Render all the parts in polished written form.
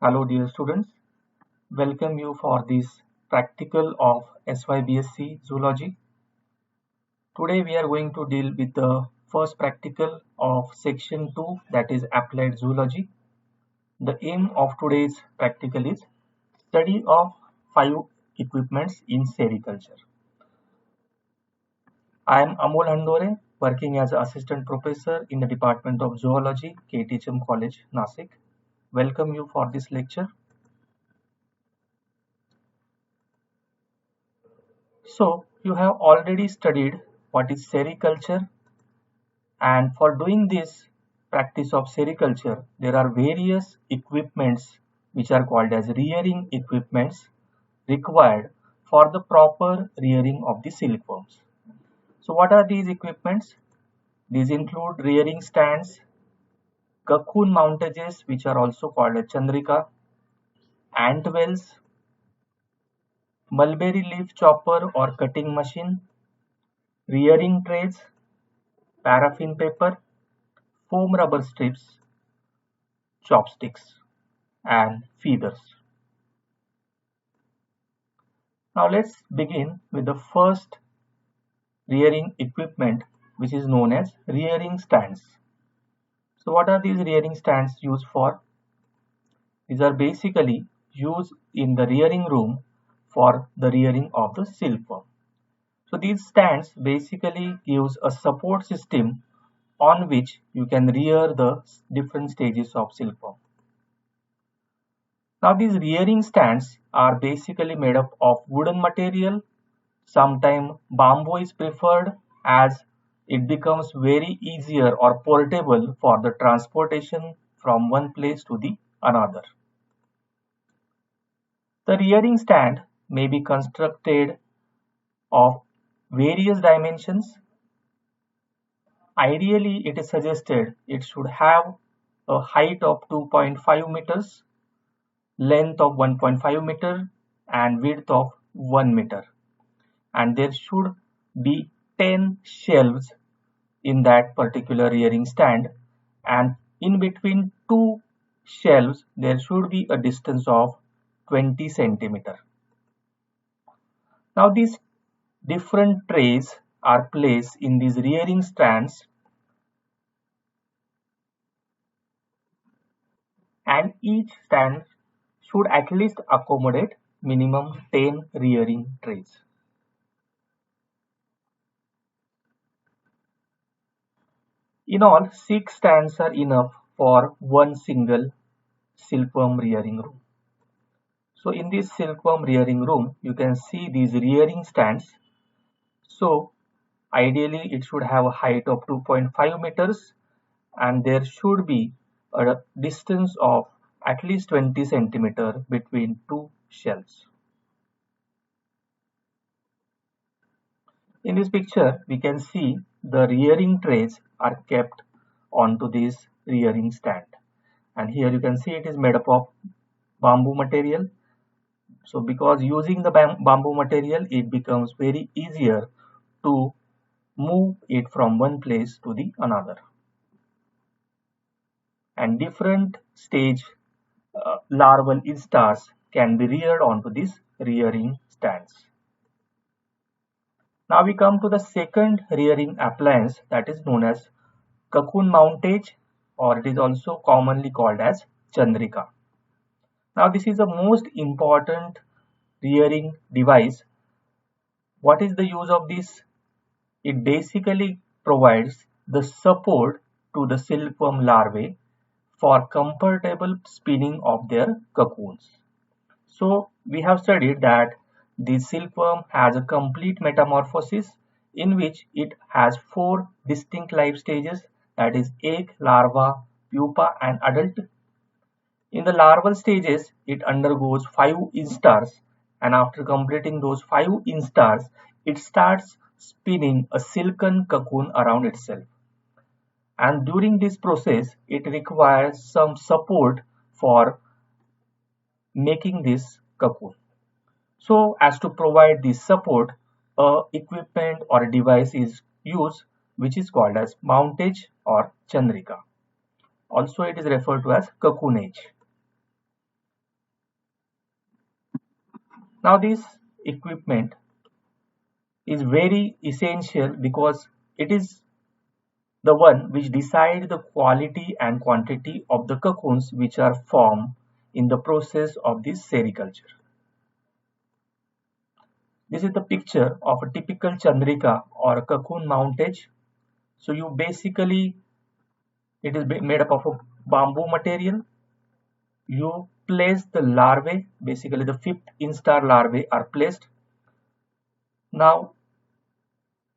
Hello dear students, welcome you for this practical of SYBSc Zoology. Today we are going to deal with the first practical of section 2, that is applied zoology. The aim of today's practical is study of 5 equipments in sericulture. I am Amol Handore, working as an assistant professor in the Department of Zoology, KTHM College, Nasik. Welcome you for this lecture. So you have already studied what is sericulture, and for doing this practice of sericulture there are various equipments which are called as rearing equipments required for the proper rearing of the silkworms. So what are these equipments? These include rearing stands, cocoon mountages which are also called as chandrika, ant wells, mulberry leaf chopper or cutting machine, rearing trays, paraffin paper, foam rubber strips, chopsticks, and feeders. Now let's begin with the first rearing equipment, which is known as rearing stands. So what are these rearing stands used for? These are basically used in the rearing room for the rearing of the silkworm. So these stands basically gives a support system on which you can rear the different stages of silkworm. Now these rearing stands are basically made up of wooden material. Sometimes bamboo is preferred as it becomes very easier or portable for the transportation from one place to the another. The rearing stand may be constructed of various dimensions. Ideally, it is suggested it should have a height of 2.5 meters, length of 1.5 meter, and width of 1 meter. And there should be 10 shelves in that particular rearing stand, and in between two shelves there should be a distance of 20 centimeter. Now these different trays are placed in these rearing stands, and each stand should at least accommodate minimum 10 rearing trays. In all, 6 stands are enough for one single silkworm rearing room. So in this silkworm rearing room, you can see these rearing stands. So ideally it should have a height of 2.5 meters, and there should be a distance of at least 20 centimeter between two shelves. In this picture, we can see the rearing trays are kept onto this rearing stand. And here you can see it is made up of bamboo material. So because using the bamboo material, it becomes very easier to move it from one place to the another. And different stage larval instars can be reared onto these rearing stands. Now we come to the second rearing appliance, that is known as cocoon mountage, or it is also commonly called as chandrika. Now this is the most important rearing device. What is the use of this? It basically provides the support to the silkworm larvae for comfortable spinning of their cocoons. So we have studied that the silkworm has a complete metamorphosis in which it has 4 distinct life stages, that is egg, larva, pupa and adult. In the larval stages, it undergoes 5 instars, and after completing those 5 instars, it starts spinning a silken cocoon around itself. And during this process, it requires some support for making this cocoon. So as to provide this support, a equipment or a device is used which is called as mountage or chandrika. Also it is referred to as cocoonage. Now this equipment is very essential because it is the one which decide the quality and quantity of the cocoons which are formed in the process of this sericulture. This is the picture of a typical chandrika or a cocoon mountage. So you basically, it is made up of a bamboo material. You place the larvae, basically the fifth instar larvae are placed. Now,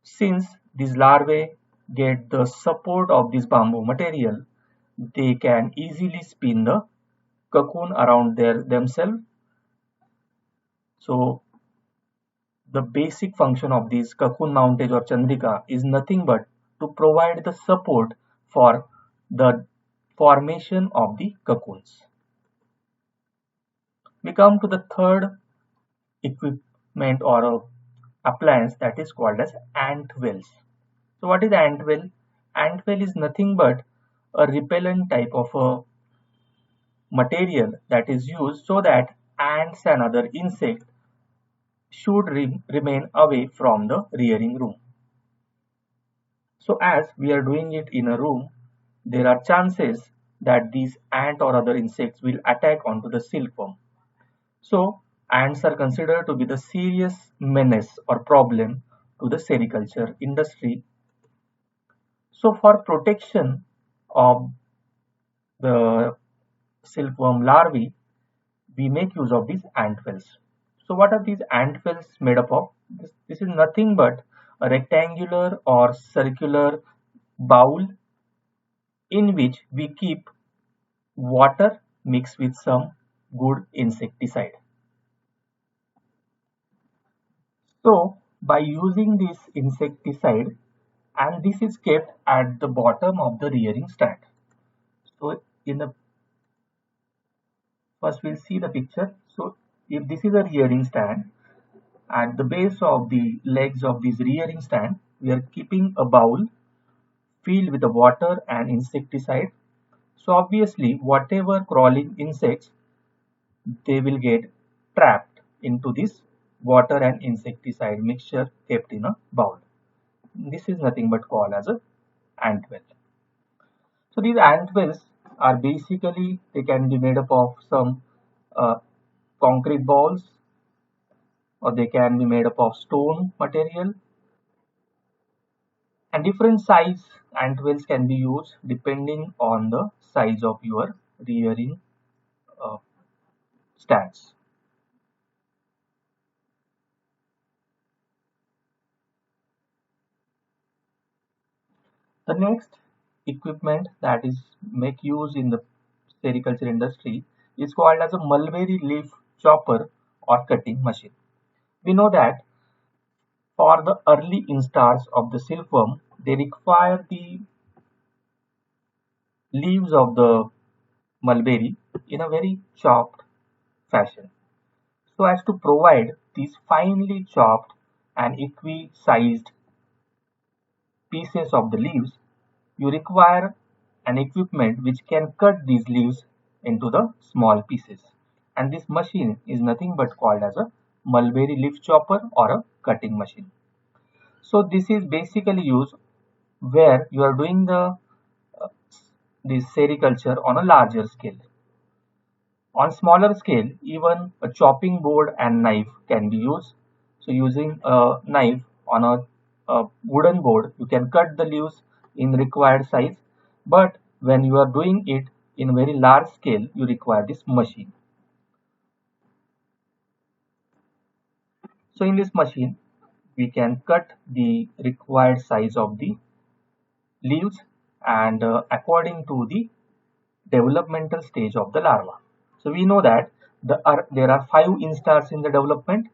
since these larvae get the support of this bamboo material, they can easily spin the cocoon around themselves. So the basic function of this cocoon mountage or chandrika is nothing but to provide the support for the formation of the cocoons. We come to the third equipment or a appliance that is called as ant wells. So what is ant well? Ant well is nothing but a repellent type of a material that is used so that ants and other insects should remain away from the rearing room. So as we are doing it in a room, there are chances that these ant or other insects will attack onto the silkworm. So ants are considered to be the serious menace or problem to the sericulture industry. So for protection of the silkworm larvae, we make use of these ant wells. So what are these ant wells made up of? This is nothing but a rectangular or circular bowl in which we keep water mixed with some good insecticide. So by using this insecticide, and this is kept at the bottom of the rearing stand. So in the first we'll see the picture. So if this is a rearing stand, at the base of the legs of this rearing stand, we are keeping a bowl filled with the water and insecticide. So obviously whatever crawling insects, they will get trapped into this water and insecticide mixture kept in a bowl. This is nothing but called as a ant well. So these ant wells are basically, they can be made up of some uh, concrete balls, or they can be made up of stone material, and different size ant wells can be used depending on the size of your rearing uh, stands. The next equipment that is make use in the sericulture industry is called as a mulberry leaf chopper or cutting machine. We know that for the early instars of the silkworm, they require the leaves of the mulberry in a very chopped fashion, so as to provide these finely chopped and equi-sized pieces of the leaves. You require an equipment which can cut these leaves into the small pieces, and this machine is nothing but called as a mulberry leaf chopper or a cutting machine. So this is basically used where you are doing the uh, this sericulture on a larger scale. On smaller scale, even a chopping board and knife can be used. So using a knife on a wooden board, you can cut the leaves in required size. But when you are doing it in very large scale, you require this machine. So in this machine, we can cut the required size of the leaves and according to the developmental stage of the larva. So we know that there are 5 instars in the development,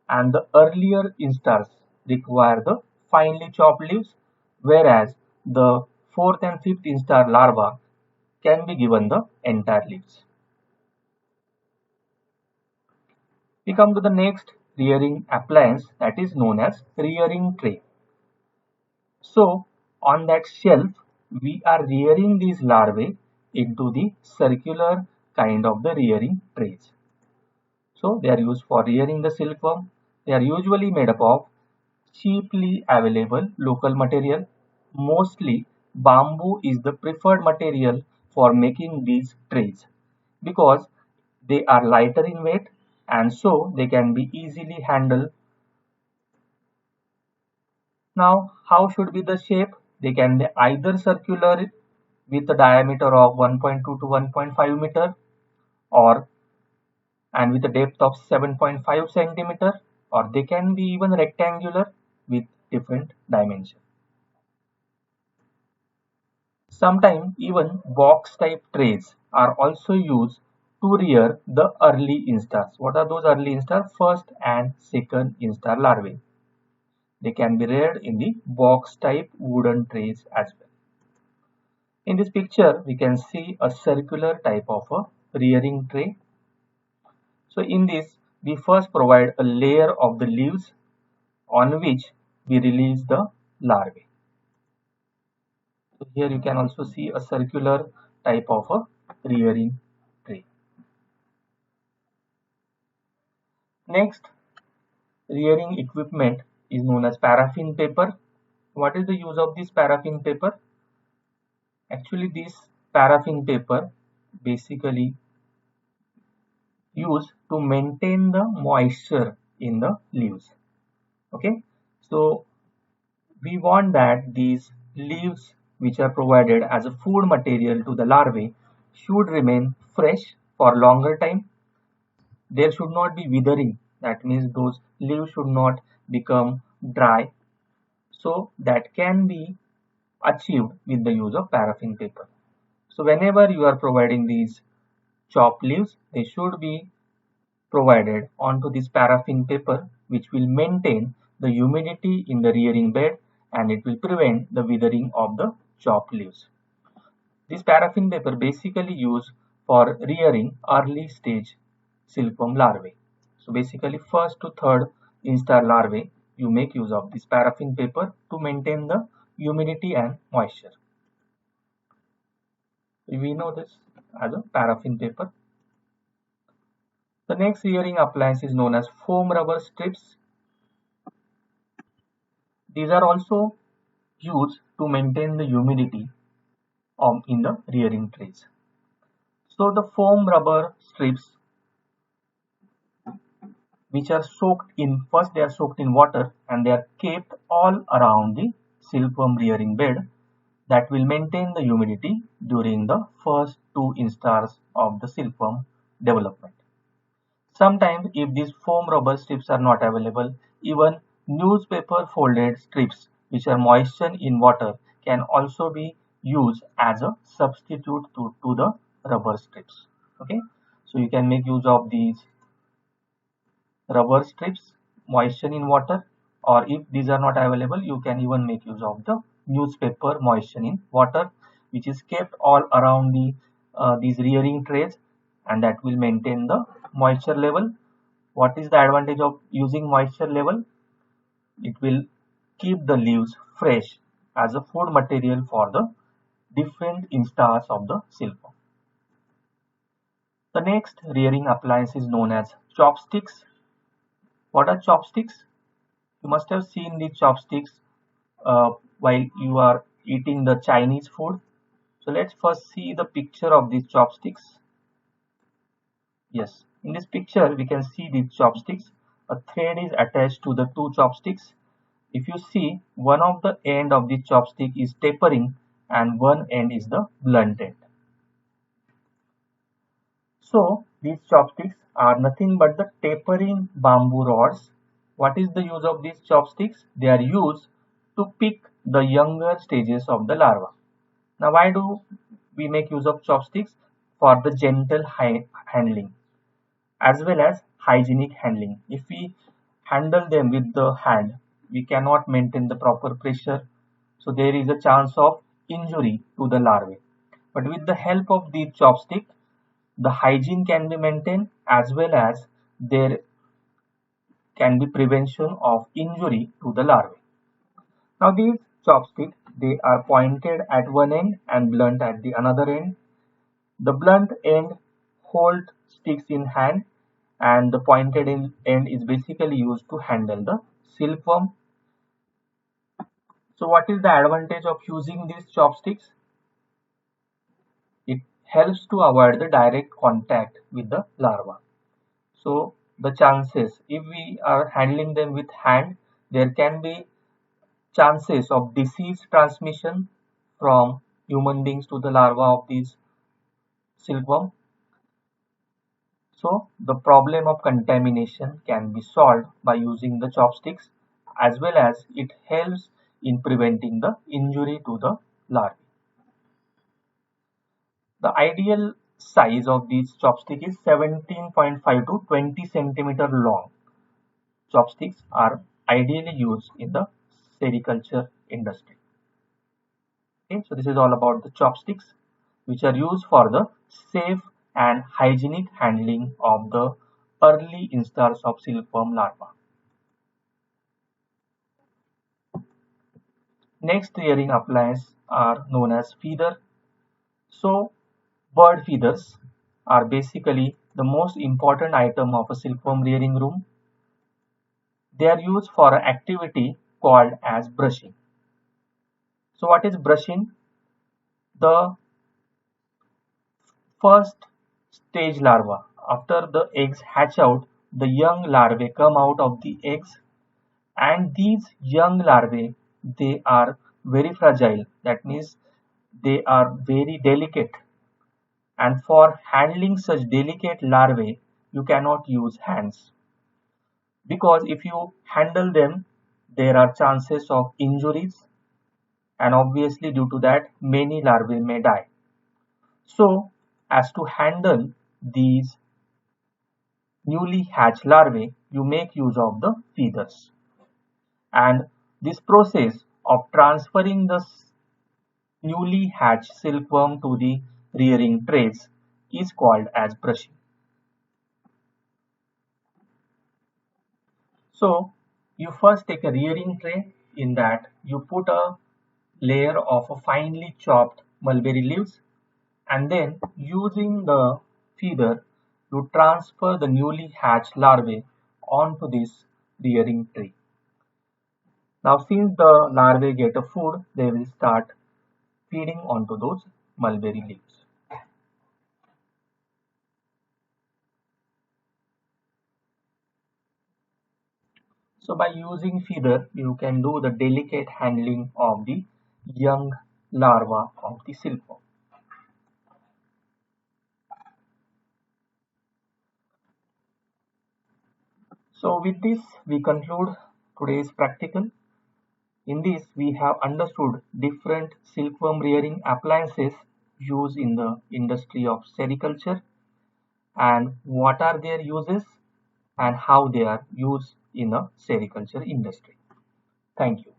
and the earlier instars require the finely chopped leaves, whereas the 4th and 5th instar larva can be given the entire leaves. We come to the next rearing appliance that is known as rearing tray. So on that shelf, we are rearing these larvae into the circular kind of the rearing trays. So they are used for rearing the silkworm. They are usually made up of cheaply available local material. Mostly bamboo is the preferred material for making these trays because they are lighter in weight and so they can be easily handled. Now, how should be the shape? They can be either circular with a diameter of 1.2 to 1.5 meter or and with a depth of 7.5 centimeter, or they can be even rectangular with different dimensions. Sometimes even box type trays are also used to rear the early instars. What are those early instars? First and second instar larvae. They can be reared in the box type wooden trays as well. In this picture, we can see a circular type of a rearing tray. So in this, we first provide a layer of the leaves on which we release the larvae. So here you can also see a circular type of a rearing tray. Next, rearing equipment is known as paraffin paper. What is the use of this paraffin paper? Actually, this paraffin paper basically used to maintain the moisture in the leaves. Okay, so we want that these leaves which are provided as a food material to the larvae should remain fresh for longer time. There should not be withering. That means those leaves should not become dry. So that can be achieved with the use of paraffin paper. So whenever you are providing these chopped leaves, they should be provided onto this paraffin paper, which will maintain the humidity in the rearing bed and it will prevent the withering of the chopped leaves. This paraffin paper basically used for rearing early stage silkworm larvae. So basically first to third instar larvae, you make use of this paraffin paper to maintain the humidity and moisture. We know this as a paraffin paper. The next rearing appliance is known as foam rubber strips. These are also used to maintain the humidity in the rearing trays. So the foam rubber strips which are soaked in, first they are soaked in water and they are kept all around the silkworm rearing bed that will maintain the humidity during the first two instars of the silkworm development. Sometimes if these foam rubber strips are not available, even newspaper folded strips which are moistened in water can also be used as a substitute to the rubber strips. Okay, so you can make use of these rubber strips moistened in water, or if these are not available, you can even make use of the newspaper moistened in water, which is kept all around these rearing trays, and that will maintain the moisture level. What is the advantage of using moisture level? It will keep the leaves fresh as a food material for the different instars of the silkworm. The next rearing appliance is known as chopsticks. What are chopsticks? You must have seen the chopsticks while you are eating the Chinese food. So let's first see the picture of these chopsticks. Yes, in this picture we can see these chopsticks. A thread is attached to the two chopsticks. If you see, one of the end of the chopstick is tapering and one end is the blunt end. So these chopsticks are nothing but the tapering bamboo rods. What is the use of these chopsticks? They are used to pick the younger stages of the larva. Now why do we make use of chopsticks? For the gentle handling as well as hygienic handling. If we handle them with the hand, we cannot maintain the proper pressure. So there is a chance of injury to the larvae. But with the help of the chopstick, the hygiene can be maintained as well as there can be prevention of injury to the larvae. Now these chopsticks, they are pointed at one end and blunt at the another end. The blunt end hold sticks in hand and the pointed end is basically used to handle the silkworm. So what is the advantage of using these chopsticks? It helps to avoid the direct contact with the larva. So the chances, if we are handling them with hand, there can be chances of disease transmission from human beings to the larva of these silkworm. So the problem of contamination can be solved by using the chopsticks, as well as it helps in preventing the injury to the larvae. The ideal size of these chopstick is 17.5 to 20 centimeter long. Chopsticks are ideally used in the sericulture industry. Okay, so this is all about the chopsticks, which are used for the safe and hygienic handling of the early instars of silkworm larva. Next rearing appliances are known as feeder. So bird feeders are basically the most important item of a silkworm rearing room. They are used for an activity called as brushing. So what is brushing? The first stage larva. After the eggs hatch out, the young larvae come out of the eggs, and these young larvae, they are very fragile. That means they are very delicate, and for handling such delicate larvae you cannot use hands, because if you handle them there are chances of injuries, and obviously due to that many larvae may die. So as to handle these newly hatched larvae, you make use of the feeders. And this process of transferring the newly hatched silkworm to the rearing trays is called as brushing. So you first take a rearing tray. In that you put a layer of a finely chopped mulberry leaves, and then using the feeder you transfer the newly hatched larvae onto this rearing tray. Now since the larvae get a food, they will start feeding onto those mulberry leaves. So by using feeder, you can do the delicate handling of the young larva of the silkworm. So with this, we conclude today's practical. In this, we have understood different silkworm rearing appliances used in the industry of sericulture, and what are their uses and how they are used in a sericulture industry. Thank you.